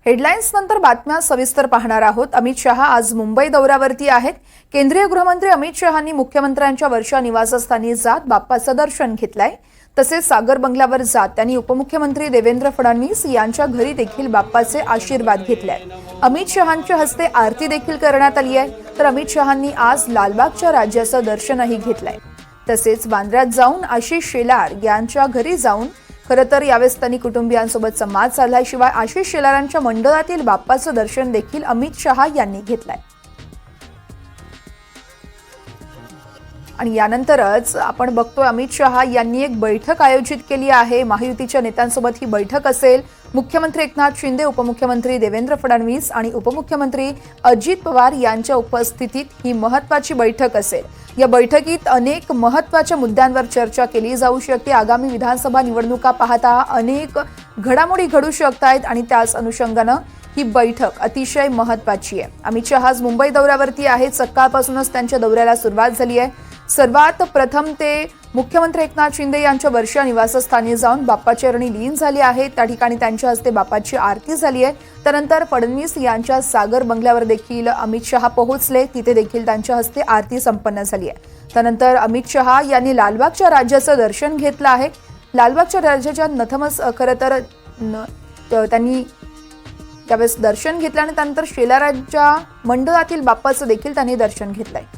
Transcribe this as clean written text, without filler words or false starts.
Headlines नंतर बातम्या सविस्तर पाहणार आहोत। अमित शहा आज मुंबई दौऱ्यावरती आहेत। केंद्रीय गृहमंत्री अमित शहांनी मुख्यमंत्र्यांच्या वर्षा निवासस्थानी जात बाप्पाचं दर्शन घेतलंय। तसेच सागर बंगल्यावर जात त्यांनी उपमुख्यमंत्री देवेंद्र फडणवीस यांच्या घरी देखील बाप्पाचे आशीर्वाद घेतले। अमित शहांच्या हस्ते आरती देखील करण्यात आली आहे। तर अमित शहांनी आज लालबागच्या राजाचं दर्शनही घेतलंय। तसेच बांद्र्यात जाऊन आशिष शेलार यांच्या घरी जाऊन खरं तर यावेळेस त्यांनी कुटुंबियांसोबत संवाद साधला। शिवाय आशिष शेलारांच्या मंडळातील बाप्पाचं दर्शन देखील अमित शहा यांनी घेतलंय। आणि यानंतरच आपण बघतोय अमित शहा यांनी एक बैठक आयोजित केली आहे। महायुतीच्या नेत्यांसोबत ही बैठक असेल। मुख्यमंत्री एकनाथ शिंदे, उपमुख्यमंत्री देवेंद्र फडणवीस आणि उपमुख्यमंत्री अजित पवार यांच्या उपस्थितीत ही महत्त्वाची बैठक असेल। या बैठकीत अनेक महत्त्वाच्या मुद्द्यांवर चर्चा केली जाऊ शकते। आगामी विधानसभा निवडणुका पाहता अनेक घडामोडी घडू शकतात आणि त्याच अनुषंगाने ही बैठक अतिशय महत्त्वाची आहे। अमित शहा आज मुंबई दौऱ्यावरती आहेत। सकाळपासूनच त्यांच्या दौऱ्याला सुरुवात झाली आहे। सर्वात प्रथम ते मुख्यमंत्री एकनाथ शिंदे यांच्या वर्षा निवासस्थानी जाऊन बाप्पाच्या चरणी लीन झाले आहेत। त्या ठिकाणी त्यांच्या हस्ते बाप्पाची आरती झाली आहे। त्यानंतर फडणवीस यांच्या सागर बंगल्यावर देखील अमित शहा पोहोचले। तिथे देखील त्यांच्या हस्ते आरती संपन्न झाली आहे। त्यानंतर अमित शहा यांनी लालबागच्या राजाचं दर्शन घेतलं आहे। लालबागच्या राजाच्या नथमस खरं तर त्यांनी त्यावेळेस दर्शन घेतलं आणि त्यानंतर शेलारांच्या मंडळातील बाप्पाचं देखील त्यांनी दर्शन घेतलंय।